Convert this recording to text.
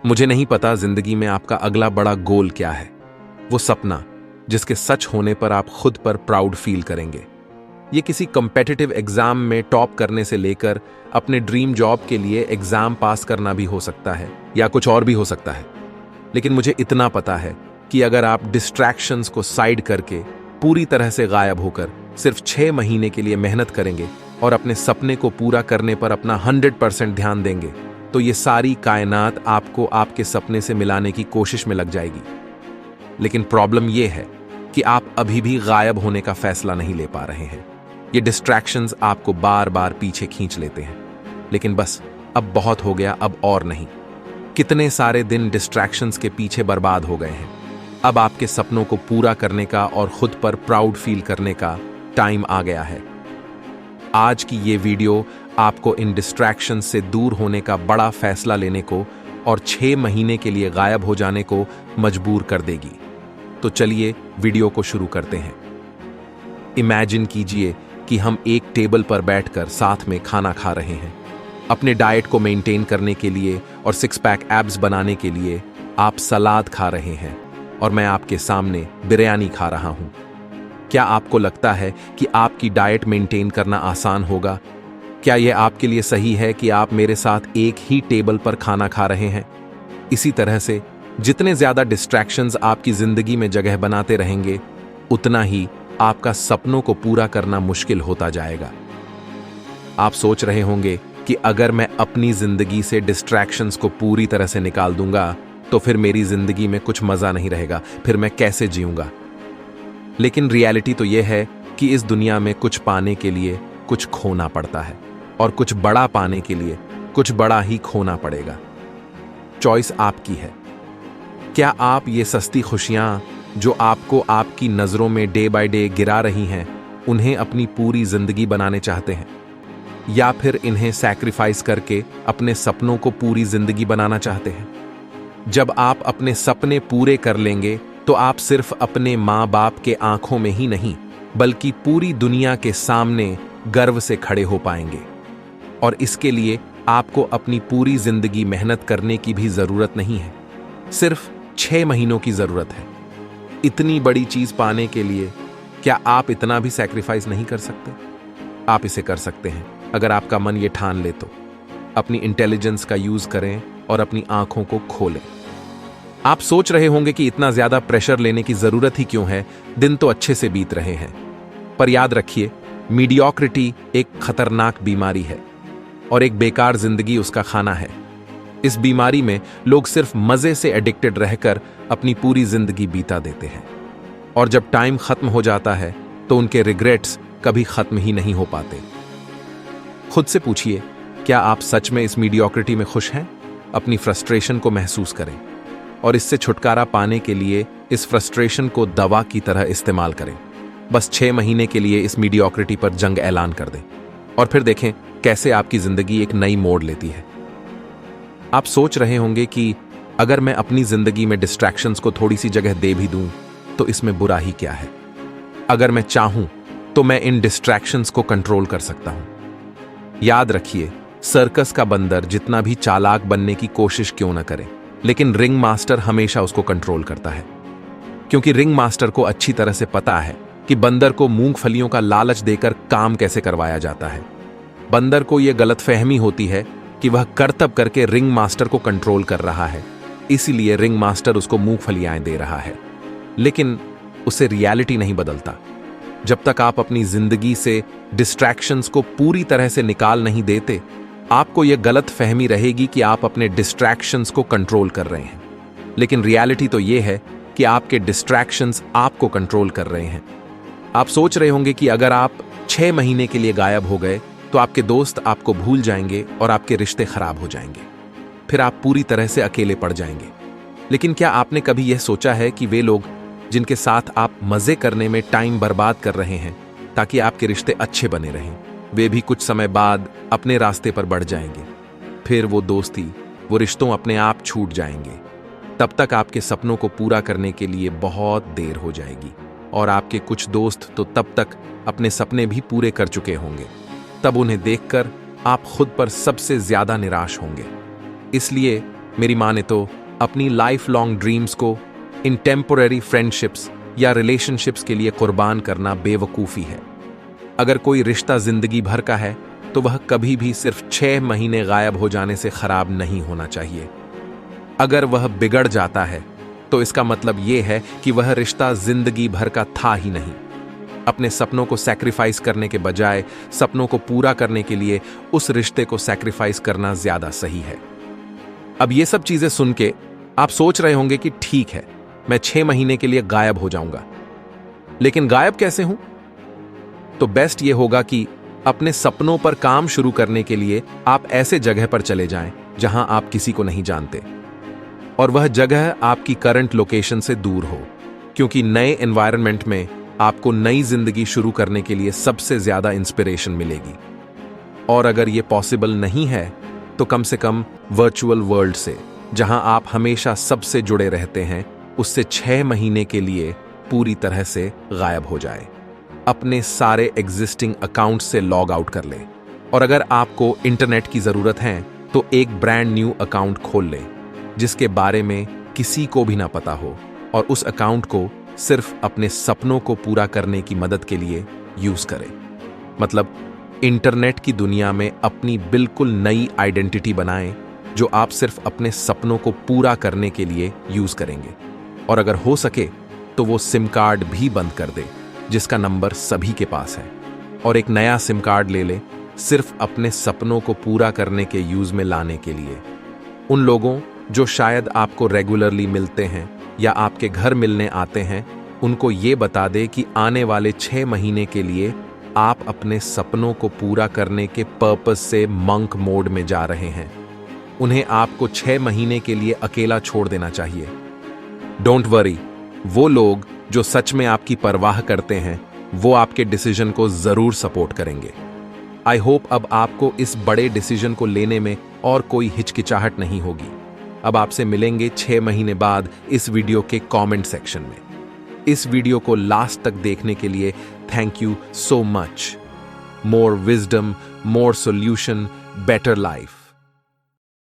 मुझे नहीं पता जिंदगी में आपका अगला बड़ा गोल क्या है, वो सपना जिसके सच होने पर आप खुद पर प्राउड फील करेंगे। ये किसी कॉम्पिटिटिव एग्जाम में टॉप करने से लेकर अपने ड्रीम जॉब के लिए एग्जाम पास करना भी हो सकता है, या कुछ और भी हो सकता है। लेकिन मुझे इतना पता है कि अगर आप डिस्ट्रैक्शंस को साइड करके पूरी तरह से गायब होकर सिर्फ 6 महीने के लिए मेहनत करेंगे और अपने सपने को पूरा करने पर अपना 100% ध्यान देंगे, तो ये सारी कायनात आपको आपके सपने से मिलाने की कोशिश में लग जाएगी। लेकिन प्रॉब्लम ये है कि आप अभी भी गायब होने का फैसला नहीं ले पा रहे हैं। ये डिस्ट्रैक्शंस आपको बार बार पीछे खींच लेते हैं। लेकिन बस अब बहुत हो गया, अब और नहीं। कितने सारे दिन डिस्ट्रैक्शंस के पीछे बर्बाद हो गए हैं। अब आपके सपनों को पूरा करने का और खुद पर प्राउड फील करने का टाइम आ गया है। आज की ये वीडियो आपको इन डिस्ट्रैक्शन से दूर होने का बड़ा फैसला लेने को और 6 महीने के लिए गायब हो जाने को मजबूर कर देगी। तो चलिए वीडियो को शुरू करते हैं। इमेजिन कीजिए कि हम एक टेबल पर बैठकर साथ में खाना खा रहे हैं। अपने डाइट को मेंटेन करने के लिए और 6 पैक एब्स बनाने के लिए आप सलाद खा रहे हैं और मैं आपके सामने बिरयानी खा रहा हूं। क्या आपको लगता है कि आपकी डाइट मेंटेन करना आसान होगा? क्या यह आपके लिए सही है कि आप मेरे साथ एक ही टेबल पर खाना खा रहे हैं? इसी तरह से जितने ज्यादा डिस्ट्रैक्शंस आपकी जिंदगी में जगह बनाते रहेंगे, उतना ही आपका सपनों को पूरा करना मुश्किल होता जाएगा। आप सोच रहे होंगे कि अगर मैं अपनी जिंदगी से डिस्ट्रैक्शंस को पूरी तरह से निकाल दूंगा तो फिर मेरी जिंदगी में कुछ मजा नहीं रहेगा, फिर मैं कैसे जीऊंगा? लेकिन रियलिटी तो यह है कि इस दुनिया में कुछ पाने के लिए कुछ खोना पड़ता है, और कुछ बड़ा पाने के लिए कुछ बड़ा ही खोना पड़ेगा। चॉइस आपकी है। क्या आप ये सस्ती खुशियां जो आपको आपकी नजरों में डे बाय डे गिरा रही हैं, उन्हें अपनी पूरी जिंदगी बनाने चाहते हैं, या फिर इन्हें सैक्रिफाइस करके अपने सपनों को पूरी जिंदगी बनाना चाहते हैं? जब आप अपने सपने पूरे कर लेंगे तो आप सिर्फ अपने माँ बाप के आंखों में ही नहीं, बल्कि पूरी दुनिया के सामने गर्व से खड़े हो पाएंगे। और इसके लिए आपको अपनी पूरी जिंदगी मेहनत करने की भी जरूरत नहीं है, सिर्फ 6 महीनों की जरूरत है। इतनी बड़ी चीज पाने के लिए क्या आप इतना भी सैक्रिफाइस नहीं कर सकते? आप इसे कर सकते हैं अगर आपका मन ये ठान ले तो। अपनी इंटेलिजेंस का यूज करें और अपनी आंखों को खोलें। आप सोच रहे होंगे कि इतना ज्यादा प्रेशर लेने की जरूरत ही क्यों है, दिन तो अच्छे से बीत रहे हैं। पर याद रखिए, मीडियोक्रिटी एक खतरनाक बीमारी है और एक बेकार जिंदगी उसका खाना है। इस बीमारी में लोग सिर्फ मजे से एडिक्टेड रहकर अपनी पूरी जिंदगी बीता देते हैं, और जब टाइम खत्म हो जाता है तो उनके रिग्रेट्स कभी खत्म ही नहीं हो पाते। खुद से पूछिए, क्या आप सच में इस मीडियोक्रिटी में खुश हैं? अपनी फ्रस्ट्रेशन को महसूस करें और इससे छुटकारा पाने के लिए इस फ्रस्ट्रेशन को दवा की तरह इस्तेमाल करें। बस 6 महीने के लिए इस मीडियोक्रिटी पर जंग ऐलान कर दें और फिर देखें कैसे आपकी जिंदगी एक नई मोड़ लेती है। आप सोच रहे होंगे कि अगर मैं अपनी जिंदगी में डिस्ट्रैक्शंस को थोड़ी सी जगह दे भी दूं तो इसमें बुरा ही क्या है? अगर मैं चाहूं तो मैं इन डिस्ट्रैक्शंस को कंट्रोल कर सकता हूं। याद रखिए, सर्कस का बंदर जितना भी चालाक बनने की कोशिश क्यों न करे, लेकिन रिंग मास्टर हमेशा उसको कंट्रोल करता है, क्योंकि रिंग मास्टर को अच्छी तरह से पता है कि बंदर को मूंगफलियों का लालच देकर काम कैसे करवाया जाता है। बंदर को यह गलतफहमी होती है कि वह करतब करके रिंग मास्टर को कंट्रोल कर रहा है, इसीलिए रिंग मास्टर उसको मूंगफलियां दे रहा है। लेकिन उसे रियलिटी नहीं बदलता। जब तक आप अपनी जिंदगी से डिस्ट्रैक्शंस को पूरी तरह से निकाल नहीं देते, आपको यह गलतफहमी रहेगी कि आप अपने डिस्ट्रैक्शंस को कंट्रोल कर रहे हैं। लेकिन रियलिटी तो यह है कि आपके डिस्ट्रैक्शंस आपको कंट्रोल कर रहे हैं। आप सोच रहे होंगे कि अगर आप 6 महीने के लिए गायब हो गए तो आपके दोस्त आपको भूल जाएंगे और आपके रिश्ते खराब हो जाएंगे, फिर आप पूरी तरह से अकेले पड़ जाएंगे। लेकिन क्या आपने कभी यह सोचा है कि वे लोग जिनके साथ आप मजे करने में टाइम बर्बाद कर रहे हैं ताकि आपके रिश्ते अच्छे बने रहें, वे भी कुछ समय बाद अपने रास्ते पर बढ़ जाएंगे। फिर वो दोस्ती, वो रिश्तों अपने आप छूट जाएंगे। तब तक आपके सपनों को पूरा करने के लिए बहुत देर हो जाएगी, और आपके कुछ दोस्त तो तब तक अपने सपने भी पूरे कर चुके होंगे। तब उन्हें देखकर आप खुद पर सबसे ज्यादा निराश होंगे। इसलिए मेरी माने तो अपनी लाइफ लॉन्ग ड्रीम्स को इन टेम्पोररी फ्रेंडशिप्स या रिलेशनशिप्स के लिए कुर्बान करना बेवकूफ़ी है। अगर कोई रिश्ता जिंदगी भर का है तो वह कभी भी सिर्फ 6 महीने गायब हो जाने से खराब नहीं होना चाहिए। अगर वह बिगड़ जाता है तो इसका मतलब यह है कि वह रिश्ता जिंदगी भर का था ही नहीं। अपने सपनों को सैक्रिफाइस करने के बजाय सपनों को पूरा करने के लिए उस रिश्ते को सैक्रिफाइस करना ज्यादा सही है। अब ये सब चीजें सुन के आप सोच रहे होंगे कि ठीक है, मैं 6 महीने के लिए गायब हो जाऊंगा, लेकिन गायब कैसे हूं? तो बेस्ट ये होगा कि अपने सपनों पर काम शुरू करने के लिए आप ऐसे जगह पर चले जाएं जहां आप किसी को नहीं जानते, और वह जगह आपकी करंट लोकेशन से दूर हो, क्योंकि नए एनवायरनमेंट में आपको नई जिंदगी शुरू करने के लिए सबसे ज्यादा इंस्पिरेशन मिलेगी। और अगर यह पॉसिबल नहीं है तो कम से कम वर्चुअल वर्ल्ड से, जहां आप हमेशा सबसे जुड़े रहते हैं, उससे 6 महीने के लिए पूरी तरह से गायब हो जाए। अपने सारे एग्जिस्टिंग अकाउंट से लॉग आउट कर लें, और अगर आपको इंटरनेट की जरूरत है तो एक ब्रांड न्यू अकाउंट खोल लें जिसके बारे में किसी को भी ना पता हो, और उस अकाउंट को सिर्फ अपने सपनों को पूरा करने की मदद के लिए यूज करें। मतलब इंटरनेट की दुनिया में अपनी बिल्कुल नई आइडेंटिटी बनाएं जो आप सिर्फ अपने सपनों को पूरा करने के लिए यूज करेंगे। और अगर हो सके तो वो सिम कार्ड भी बंद कर दे जिसका नंबर सभी के पास है, और एक नया सिम कार्ड ले ले सिर्फ अपने सपनों को पूरा करने के यूज में लाने के लिए। उन लोगों जो शायद आपको रेगुलरली मिलते हैं या आपके घर मिलने आते हैं, उनको ये बता दे कि आने वाले 6 महीने के लिए आप अपने सपनों को पूरा करने के पर्पस से मंक मोड में जा रहे हैं। उन्हें आपको 6 महीने के लिए अकेला छोड़ देना चाहिए। डोंट वरी, वो लोग जो सच में आपकी परवाह करते हैं वो आपके डिसीजन को जरूर सपोर्ट करेंगे। आई होप अब आपको इस बड़े डिसीजन को लेने में और कोई हिचकिचाहट नहीं होगी। अब आपसे मिलेंगे 6 महीने बाद इस वीडियो के कमेंट सेक्शन में। इस वीडियो को लास्ट तक देखने के लिए thank you so much. More wisdom, more solution, better life.